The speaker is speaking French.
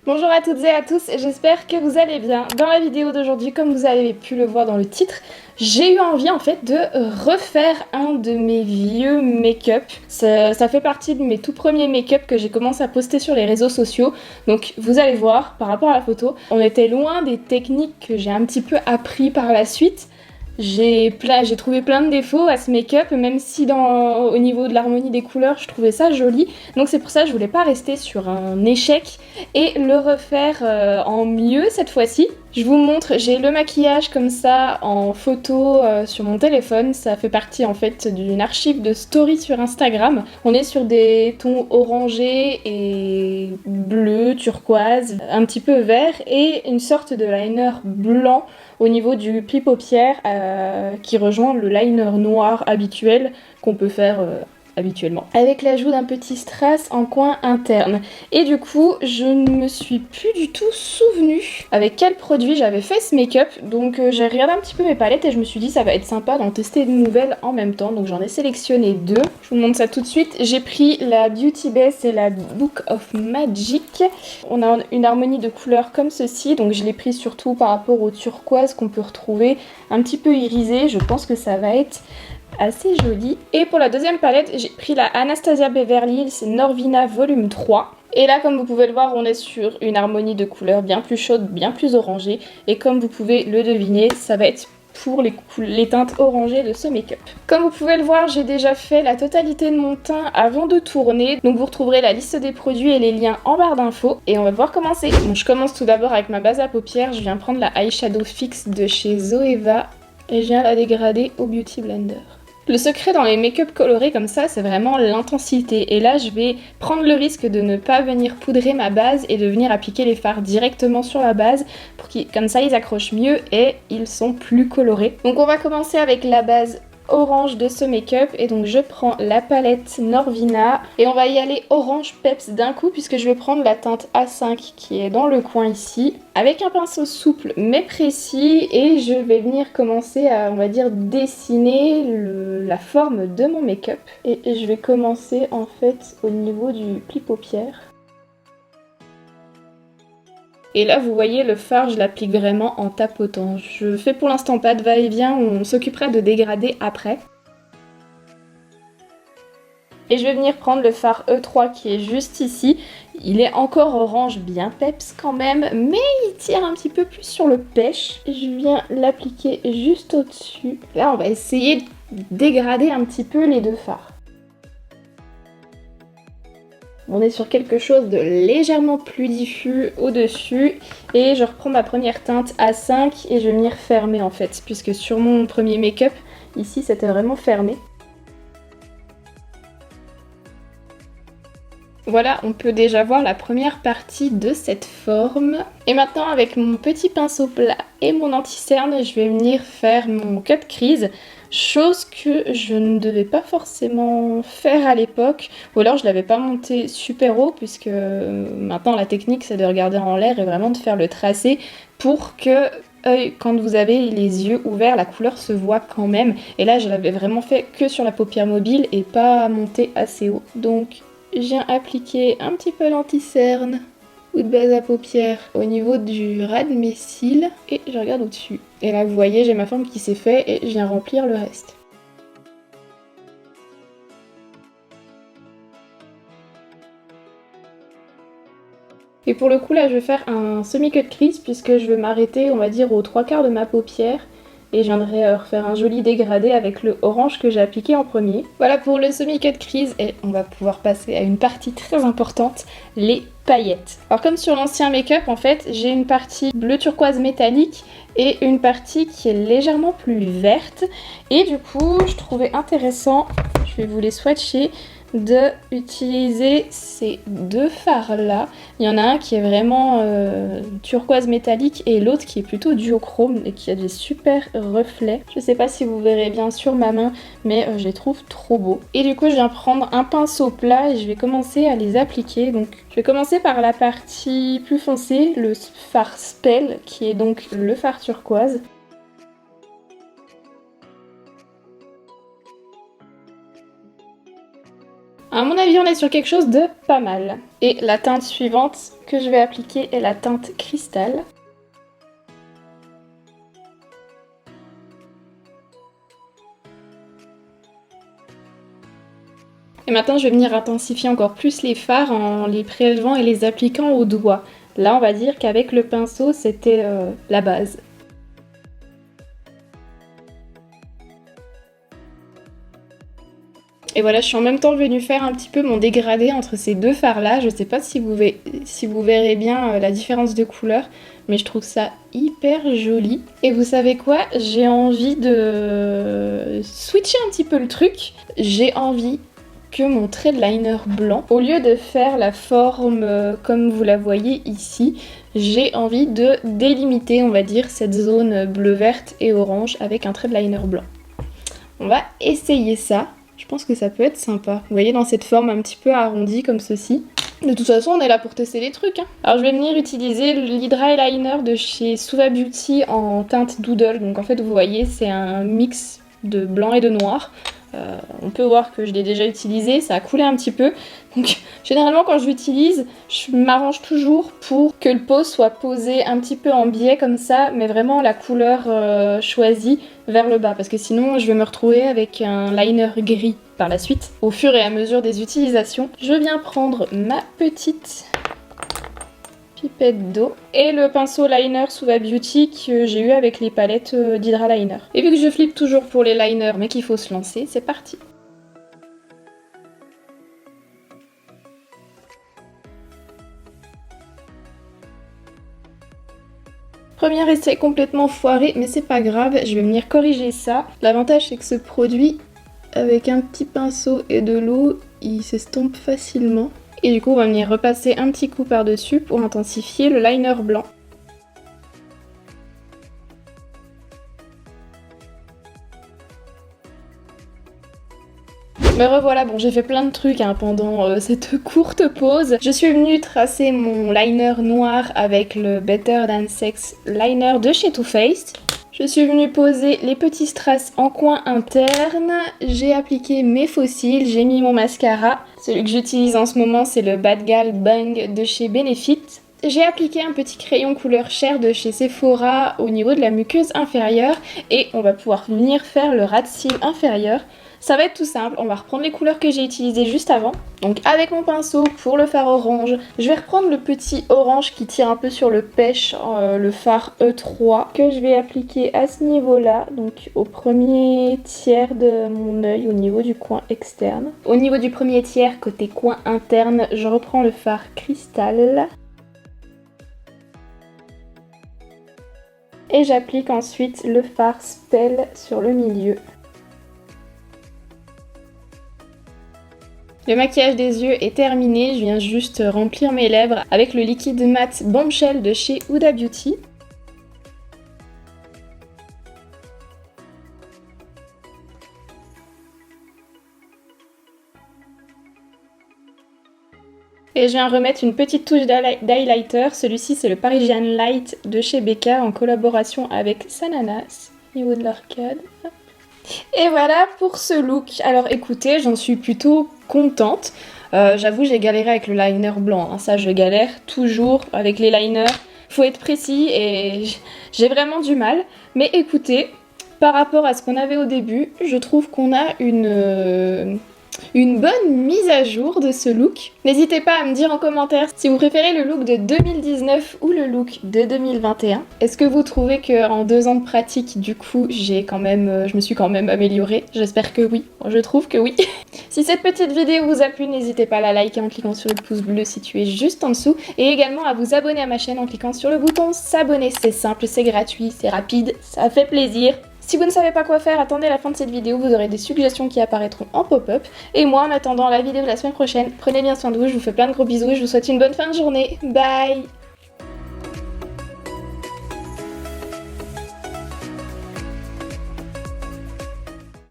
Bonjour à toutes et à tous, j'espère que vous allez bien. Dans la vidéo d'aujourd'hui, comme vous avez pu le voir dans le titre, j'ai eu envie en fait de refaire un de mes vieux make-up. Ça fait partie de mes tout premiers make-up que j'ai commencé à poster sur les réseaux sociaux. Donc vous allez voir, par rapport à la photo, on était loin des techniques que j'ai un petit peu appris par la suite. J'ai trouvé plein de défauts à ce make-up, même si au niveau de l'harmonie des couleurs, je trouvais ça joli. Donc c'est pour ça que je voulais pas rester sur un échec et le refaire en mieux cette fois-ci. Je vous montre, j'ai le maquillage comme ça en photo sur mon téléphone. Ça fait partie en fait d'une archive de story sur Instagram. On est sur des tons orangés et bleu, turquoise, un petit peu vert et une sorte de liner blanc au niveau du pli paupière qui rejoint le liner noir habituel qu'on peut faire habituellement, avec l'ajout d'un petit strass en coin interne. Et du coup, je ne me suis plus du tout souvenu avec quel produit j'avais fait ce make-up, donc j'ai regardé un petit peu mes palettes et je me suis dit ça va être sympa d'en tester une nouvelle en même temps, donc j'en ai sélectionné deux. Je vous montre ça tout de suite. J'ai pris la Beauty Base et la Book of Magic. On a une harmonie de couleurs comme ceci, donc je l'ai pris surtout par rapport au turquoise qu'on peut retrouver un petit peu irisé. Je pense que ça va être assez joli. Et pour la deuxième palette, j'ai pris la Anastasia Beverly Hills Norvina volume 3. Et là, comme vous pouvez le voir, on est sur une harmonie de couleurs bien plus chaude, bien plus orangée. Et comme vous pouvez le deviner, ça va être pour les teintes orangées de ce make-up. Comme vous pouvez le voir, j'ai déjà fait la totalité de mon teint avant de tourner. Donc vous retrouverez la liste des produits et les liens en barre d'infos. Et on va pouvoir commencer. Bon, je commence tout d'abord avec ma base à paupières. Je viens prendre la Eyeshadow Fix de chez Zoeva. Et je viens la dégrader au Beauty Blender. Le secret dans les make-up colorés comme ça, c'est vraiment l'intensité. Et là, je vais prendre le risque de ne pas venir poudrer ma base et de venir appliquer les fards directement sur la base pour qu'ils, comme ça, ils accrochent mieux et ils sont plus colorés. Donc on va commencer avec la base orange de ce make-up et donc je prends la palette Norvina et on va y aller orange peps d'un coup puisque je vais prendre la teinte A5 qui est dans le coin ici avec un pinceau souple mais précis et je vais venir commencer à, on va dire, dessiner la forme de mon make-up et je vais commencer en fait au niveau du pli paupière. Et là, vous voyez, le fard, je l'applique vraiment en tapotant. Je fais pour l'instant pas de va-et-vient, on s'occupera de dégrader après. Et je vais venir prendre le fard E3 qui est juste ici. Il est encore orange, bien peps quand même, mais il tire un petit peu plus sur le pêche. Je viens l'appliquer juste au-dessus. Là, on va essayer de dégrader un petit peu les deux fards. On est sur quelque chose de légèrement plus diffus au-dessus et je reprends ma première teinte A5 et je vais venir fermer en fait, puisque sur mon premier make-up, ici c'était vraiment fermé. Voilà, on peut déjà voir la première partie de cette forme. Et maintenant avec mon petit pinceau plat et mon anti-cerne, je vais venir faire mon cut crease. Chose que je ne devais pas forcément faire à l'époque, ou alors je l'avais pas monté super haut, puisque maintenant la technique c'est de regarder en l'air et vraiment de faire le tracé pour que quand vous avez les yeux ouverts, la couleur se voit quand même. Et là je l'avais vraiment fait que sur la paupière mobile et pas monté assez haut. Donc je viens appliquer un petit peu l'anti-cerne ou de base à paupières au niveau du ras de mes cils et je regarde au-dessus. Et là vous voyez j'ai ma forme qui s'est faite et je viens remplir le reste. Et pour le coup là je vais faire un semi-cut crease puisque je vais m'arrêter on va dire aux 3/4 de ma paupière. Et je viendrai refaire un joli dégradé avec le orange que j'ai appliqué en premier. Voilà pour le semi-cut crease et on va pouvoir passer à une partie très importante, les paillettes. Alors comme sur l'ancien make-up en fait, j'ai une partie bleu turquoise métallique et une partie qui est légèrement plus verte. Et du coup, je trouvais intéressant, je vais vous les swatcher, de utiliser ces deux fards là. Il y en a un qui est vraiment turquoise métallique et l'autre qui est plutôt duochrome et qui a des super reflets. Je sais pas si vous verrez bien sur ma main mais je les trouve trop beaux. Et du coup je viens prendre un pinceau plat et je vais commencer à les appliquer. Donc je vais commencer par la partie plus foncée, le fard Spell qui est donc le fard turquoise. À mon avis, on est sur quelque chose de pas mal. Et la teinte suivante que je vais appliquer est la teinte cristal. Et maintenant, je vais venir intensifier encore plus les fards en les prélevant et les appliquant au doigt. Là, on va dire qu'avec le pinceau, c'était la base. Et voilà, je suis en même temps venue faire un petit peu mon dégradé entre ces deux fards-là. Je sais pas si vous verrez bien la différence de couleur, mais je trouve ça hyper joli. Et vous savez quoi? J'ai envie de switcher un petit peu le truc. J'ai envie que mon trait de liner blanc, au lieu de faire la forme comme vous la voyez ici, j'ai envie de délimiter, on va dire, cette zone bleu, verte et orange avec un trait de liner blanc. On va essayer ça. Je pense que ça peut être sympa. Vous voyez, dans cette forme un petit peu arrondie comme ceci. De toute façon, on est là pour tester les trucs. Hein. Alors, je vais venir utiliser l'Hydra Eyeliner de chez Suva Beauty en teinte Doodle. Donc, en fait, vous voyez, c'est un mix de blanc et de noir. On peut voir que je l'ai déjà utilisé, ça a coulé un petit peu. Donc généralement quand je l'utilise, je m'arrange toujours pour que le pot soit posé un petit peu en biais comme ça, mais vraiment la couleur choisie vers le bas. Parce que sinon je vais me retrouver avec un liner gris par la suite. Au fur et à mesure des utilisations, je viens prendre ma petite pipette d'eau et le pinceau liner Suva Beauty que j'ai eu avec les palettes d'Hydra Liner. Et vu que je flippe toujours pour les liners mais qu'il faut se lancer, c'est parti. Premier essai complètement foiré, mais c'est pas grave, je vais venir corriger ça. L'avantage c'est que ce produit, avec un petit pinceau et de l'eau, il s'estompe facilement. Et du coup, on va venir repasser un petit coup par-dessus pour intensifier le liner blanc. Me revoilà, bon j'ai fait plein de trucs hein, pendant cette courte pause. Je suis venue tracer mon liner noir avec le Better Than Sex liner de chez Too Faced. Je suis venue poser les petits strass en coin interne, j'ai appliqué mes fossiles, j'ai mis mon mascara. Celui que j'utilise en ce moment c'est le Bad Gal Bang de chez Benefit. J'ai appliqué un petit crayon couleur chair de chez Sephora au niveau de la muqueuse inférieure et on va pouvoir venir faire le ras de cils inférieur. Ça va être tout simple, on va reprendre les couleurs que j'ai utilisées juste avant. Donc avec mon pinceau pour le fard orange, je vais reprendre le petit orange qui tire un peu sur le pêche, le fard E3, que je vais appliquer à ce niveau-là, donc au premier tiers de mon œil, au niveau du coin externe. Au niveau du premier tiers, côté coin interne, je reprends le fard cristal. Et j'applique ensuite le fard Spell sur le milieu. Le maquillage des yeux est terminé, je viens juste remplir mes lèvres avec le liquide mat Bombshell de chez Huda Beauty. Et je viens remettre une petite touche d'highlighter, celui-ci c'est le Parisian Light de chez Becca en collaboration avec Sananas, au niveau de l'arcade. Et voilà pour ce look. Alors écoutez, j'en suis plutôt contente. J'avoue, j'ai galéré avec le liner blanc. Hein. Ça, je galère toujours avec les liners. Faut être précis et j'ai vraiment du mal. Mais écoutez, par rapport à ce qu'on avait au début, je trouve qu'on a une bonne mise à jour de ce look. N'hésitez pas à me dire en commentaire si vous préférez le look de 2019 ou le look de 2021. Est-ce que vous trouvez qu'en 2 ans de pratique, du coup, je me suis quand même améliorée? J'espère que oui. Je trouve que oui. Si cette petite vidéo vous a plu, n'hésitez pas à la liker en cliquant sur le pouce bleu situé juste en dessous et également à vous abonner à ma chaîne en cliquant sur le bouton s'abonner. C'est simple, c'est gratuit, c'est rapide, ça fait plaisir. Si vous ne savez pas quoi faire, attendez la fin de cette vidéo, vous aurez des suggestions qui apparaîtront en pop-up. Et moi, en attendant la vidéo de la semaine prochaine, prenez bien soin de vous, je vous fais plein de gros bisous et je vous souhaite une bonne fin de journée. Bye!